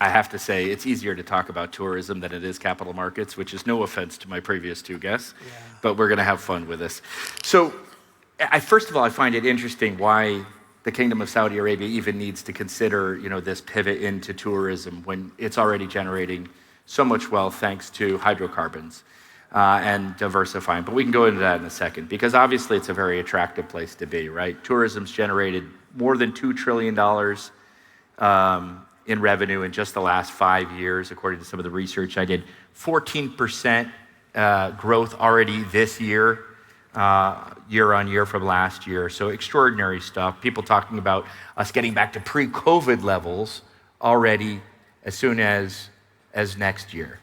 I have to say, it's easier to talk about tourism than it is capital markets, which is no offense to my previous two guests, but we're going to have fun with this. So, first of all, I find it interesting why the Kingdom of Saudi Arabia even needs to consider, this pivot into tourism when it's already generating so much wealth thanks to hydrocarbons and diversifying. But we can go into that in a second, because obviously it's a very attractive place to be, right? Tourism's generated more than $2 trillion in revenue in just the last 5 years, according to some of the research I did. 14% growth already this year, year on year from last year. So extraordinary stuff. People talking about us getting back to pre-COVID levels already as soon as next year.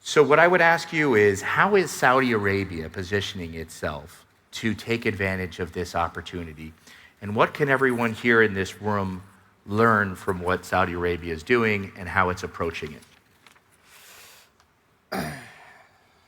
So what I would ask you is, how is Saudi Arabia positioning itself to take advantage of this opportunity? And what can everyone here in this room learn from what Saudi Arabia is doing and how it's approaching it?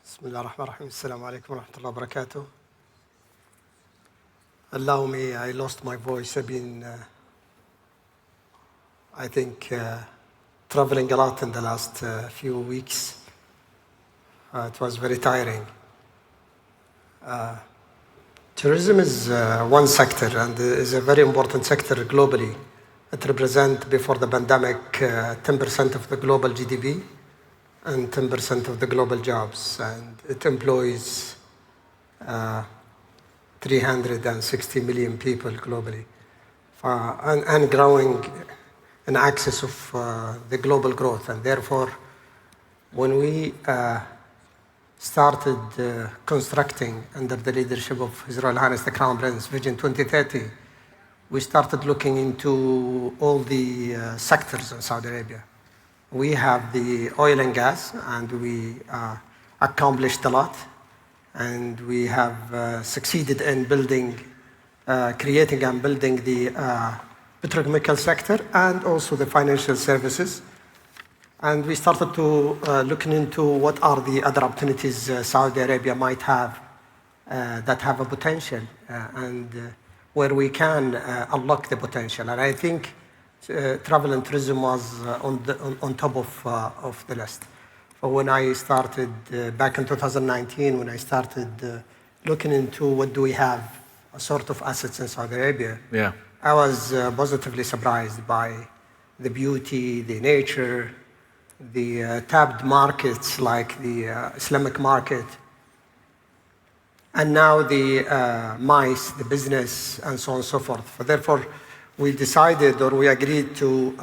Bismillah ar-Rahman ar-Rahim. Assalamu alaikum wa rahmatullahi wa barakatuh. Allow me, I lost my voice. I've been, I think, traveling a lot in the last few weeks. It was very tiring. Tourism is one sector and is a very important sector globally. It represents, before the pandemic, 10% of the global GDP and 10% of the global jobs. And it employs 360 million people globally, and growing in excess of the global growth. And therefore, when we started constructing under the leadership of His Royal Highness the Crown Prince Vision 2030, we started looking into all the sectors in Saudi Arabia. We have the oil and gas, and we accomplished a lot. And we have succeeded in building, creating and building the petrochemical sector and also the financial services. And we started to looking into what are the other opportunities Saudi Arabia might have that have a potential and where we can unlock the potential. And I think travel and tourism was on top of the list. But when I started back in 2019, when I started looking into what do we have, a sort of assets in Saudi Arabia, I was positively surprised by the beauty, the nature, the tapped markets like the Islamic market, and now the MICE, the business, and so on and so forth. So therefore, we decided, or we agreed to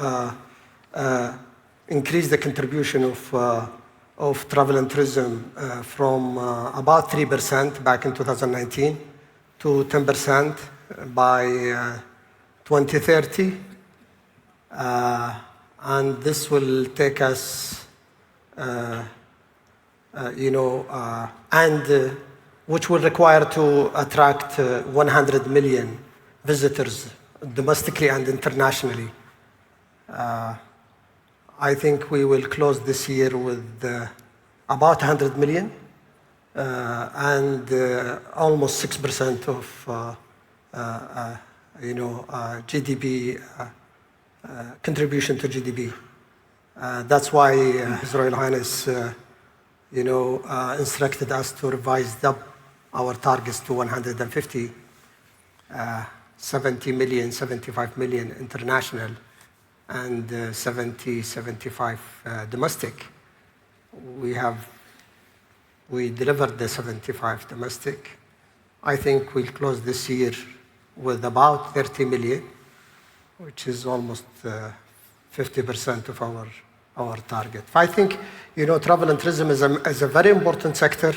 increase the contribution of travel and tourism from about 3% back in 2019 to 10% by 2030. And this will take us, which will require to attract 100 million visitors domestically and internationally. I think we will close this year with about 100 million and almost 6% of GDP contribution to GDP. That's why His Royal Highness, instructed us to revise up our targets to 150, 70 million, 75 million international, and 75 domestic. We delivered the 75 domestic. I think we'll close this year with about 30 million, which is almost 50% of our target. I think, travel and tourism is a very important sector.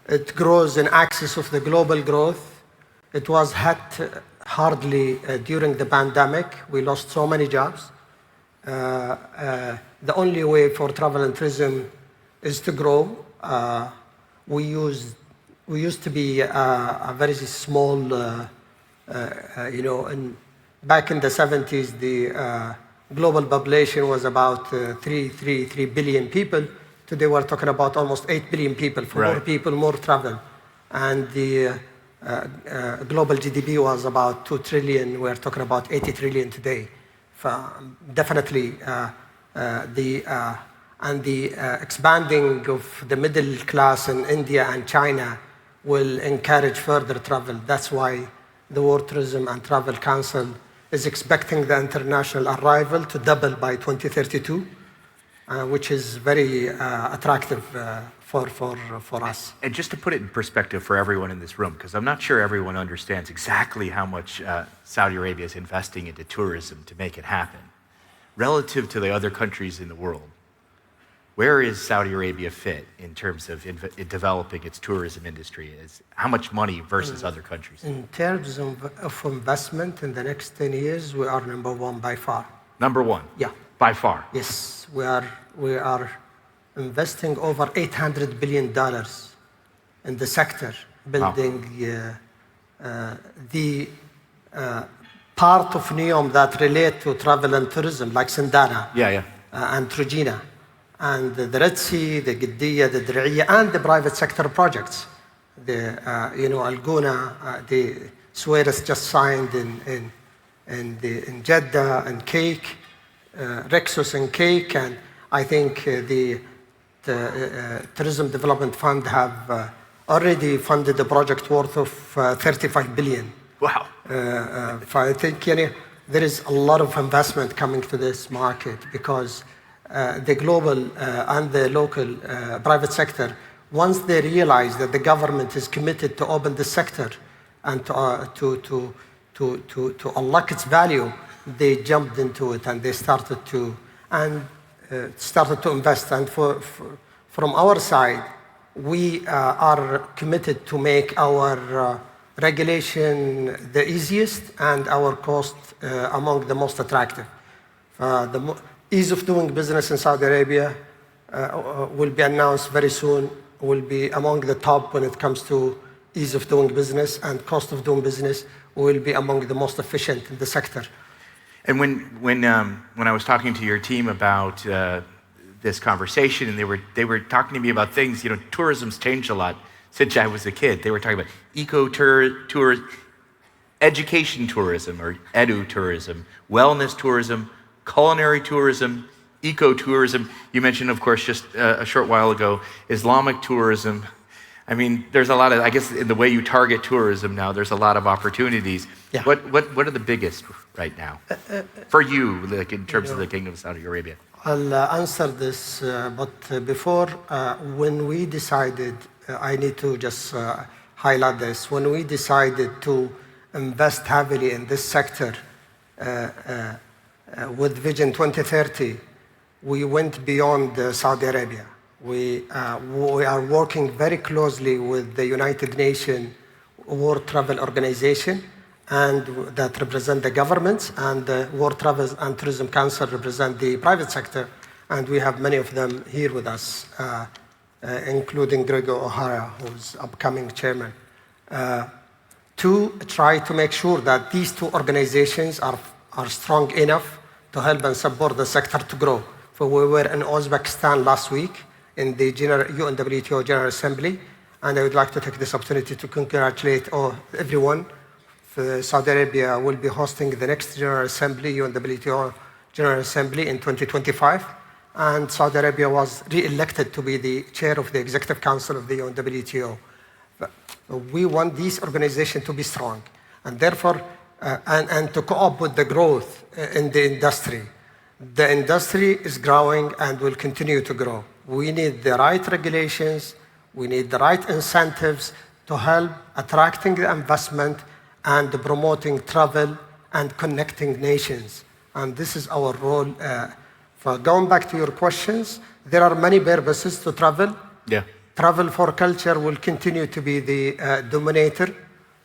It grows in excess of the global growth. It was hit hardly during the pandemic. We lost so many jobs. The only way for travel and tourism is to grow. We used to be a very small, back in the 70s, the global population was about 3 billion people. Today we're talking about almost 8 billion people. For more people, more travel. And the global GDP was about 2 trillion. We're talking about 80 trillion today. Definitely, the expanding of the middle class in India and China will encourage further travel. That's why the World Tourism and Travel Council is expecting the international arrival to double by 2032, which is very attractive for us. And just to put it in perspective for everyone in this room, because I'm not sure everyone understands exactly how much Saudi Arabia is investing into tourism to make it happen. Relative to the other countries in the world, where is Saudi Arabia fit in terms of developing its tourism industry? How much money versus other countries? In terms of investment in the next 10 years, we are number one by far. Number one? Yeah. By far? Yes, we are investing over $800 billion in the sector, building the part of NEOM that relate to travel and tourism, like Sindana and Trojena, and the Red Sea, the Qiddiya, the Dir'iyya, and the private sector projects. The Al Guna, the Suez just signed in Jeddah and Cake, Rexos and Cake, and I think the Tourism Development Fund have already funded a project worth of 35 billion. Wow. I think there is a lot of investment coming to this market because the global and the local private sector, once they realize that the government is committed to open the sector and to unlock its value, they jumped into it and they started to invest. And from our side, we are committed to make our regulation the easiest and our cost among the most attractive. The ease of doing business in Saudi Arabia will be announced very soon, will be among the top when it comes to ease of doing business, and cost of doing business will be among the most efficient in the sector. And when I was talking to your team about this conversation, and they were talking to me about things, tourism's changed a lot since I was a kid. They were talking about ecotourism, education tourism or edu-tourism, wellness tourism, culinary tourism, ecotourism. You mentioned, of course, just a short while ago, Islamic tourism. I mean, there's a lot of, I guess, in the way you target tourism now, there's a lot of opportunities. Yeah. What are the biggest right now for you, like in terms of the Kingdom of Saudi Arabia? I'll answer this, but before, when we decided, I need to just highlight this. When we decided to invest heavily in this sector with Vision 2030, we went beyond Saudi Arabia. We are working very closely with the United Nations World Travel Organization, and that represent the governments, and the World Travel and Tourism Council represent the private sector, and we have many of them here with us, including Gregor O'Hara, who's upcoming chairman, to try to make sure that these two organizations are strong enough to help and support the sector to grow. So we were in Uzbekistan last week in the UNWTO General Assembly, and I would like to take this opportunity to congratulate everyone. Saudi Arabia will be hosting the next General Assembly, UNWTO General Assembly in 2025, and Saudi Arabia was re-elected to be the chair of the Executive Council of the UNWTO. We want this organization to be strong, and therefore, and to cope with the growth in the industry. The industry is growing and will continue to grow. We need the right regulations, we need the right incentives to help attracting the investment and promoting travel and connecting nations. And this is our role. For going back to your questions, there are many purposes to travel. Yeah. Travel for culture will continue to be the dominator,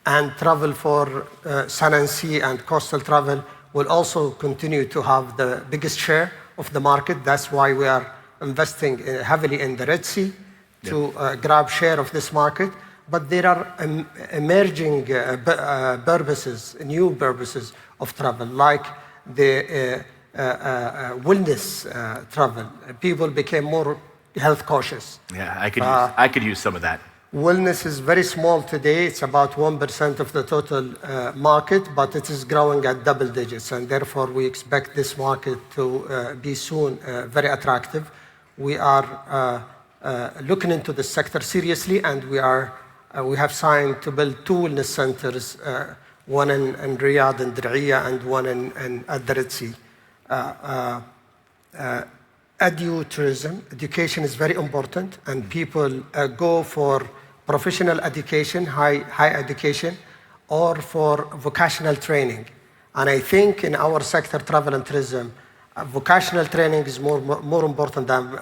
and travel for sun and sea and coastal travel will also continue to have the biggest share of the market. That's why we are investing heavily in the Red Sea to grab share of this market. But there are emerging purposes, new purposes of travel, like the wellness travel. People became more health cautious. Yeah, I could use some of that. Wellness is very small today. It's about 1% of the total market, but it is growing at double digits, and therefore we expect this market to be soon very attractive. We are looking into the sector seriously, and we have signed to build 2 wellness centers, one in Riyadh and Diriyah, and one at the Red Sea. Edu-tourism, education is very important, and people go for professional education, high education, or for vocational training. And I think in our sector, travel and tourism, vocational training is more important than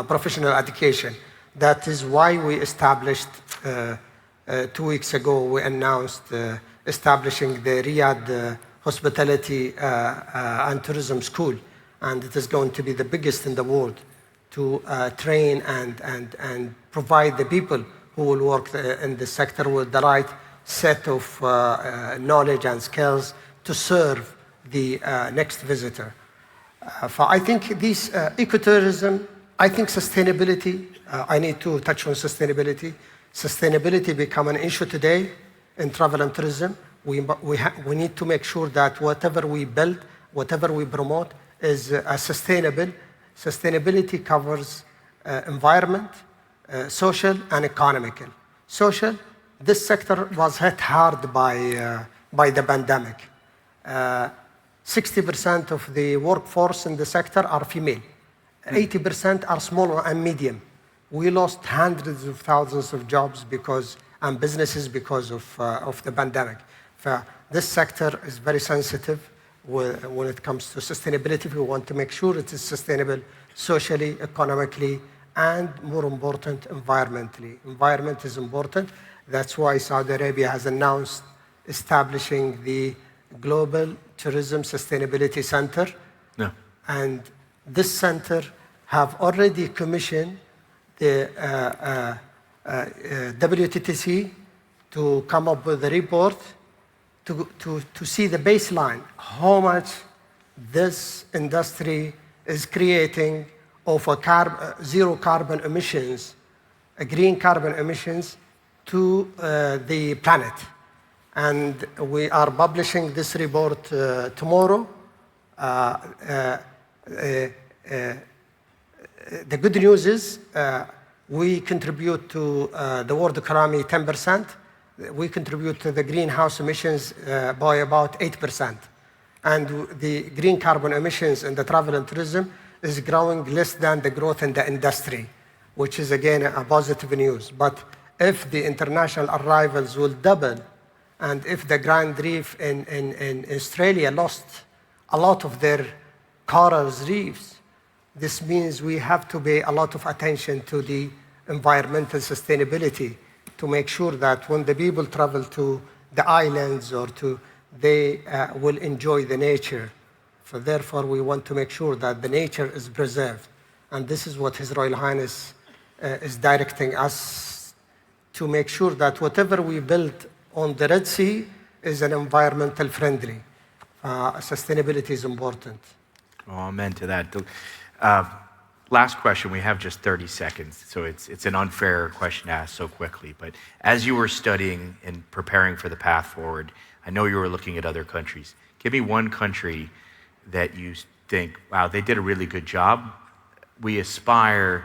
professional education. That is why we established 2 weeks ago. We announced establishing the Riyadh Hospitality and Tourism School, and it is going to be the biggest in the world to train and provide the people who will work in the sector with the right set of knowledge and skills to serve the next visitor. I think this ecotourism, I think sustainability, I need to touch on sustainability. Sustainability become an issue today in travel and tourism. We need to make sure that whatever we build, whatever we promote is sustainable. Sustainability covers environment, social, and economical. Social, this sector was hit hard by the pandemic. 60% of the workforce in the sector are female. 80% are small and medium. We lost hundreds of thousands of jobs and businesses because of the pandemic. This sector is very sensitive when it comes to sustainability. We want to make sure it is sustainable socially, economically, and more important, environmentally. Environment is important. That's why Saudi Arabia has announced establishing the Global Tourism Sustainability Center. Yeah. And this center have already commissioned the WTTC to come up with a report to see the baseline, how much this industry is creating of zero carbon emissions, green carbon emissions to the planet. And we are publishing this report tomorrow. The good news is we contribute to the world economy 10%. We contribute to the greenhouse emissions by about 8%. And the green carbon emissions in the travel and tourism is growing less than the growth in the industry, which is again a positive news. But if the international arrivals will double, and if the Grand Reef in Australia lost a lot of their coral reefs, this means we have to pay a lot of attention to the environmental sustainability to make sure that when the people travel to the islands they will enjoy the nature. So therefore, we want to make sure that the nature is preserved. And this is what His Royal Highness is directing us to make sure that whatever we build on the Red Sea is an environmental friendly. Sustainability is important. Oh, amen to that. Last question, we have just 30 seconds, so it's an unfair question to ask so quickly. But as you were studying and preparing for the path forward, I know you were looking at other countries. Give me one country that you think, wow, they did a really good job. We aspire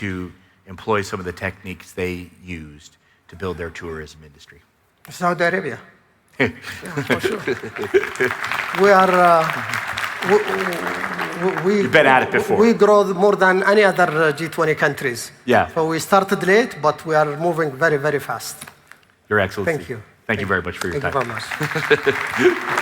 to employ some of the techniques they used to build their tourism industry. Saudi Arabia. Yeah, for sure. We are... You've been at it before. We grow more than any other G20 countries. Yeah. So we started late, but we are moving very, very fast. Your Excellency. Thank you. Thank you very much for your time. Thank you very much.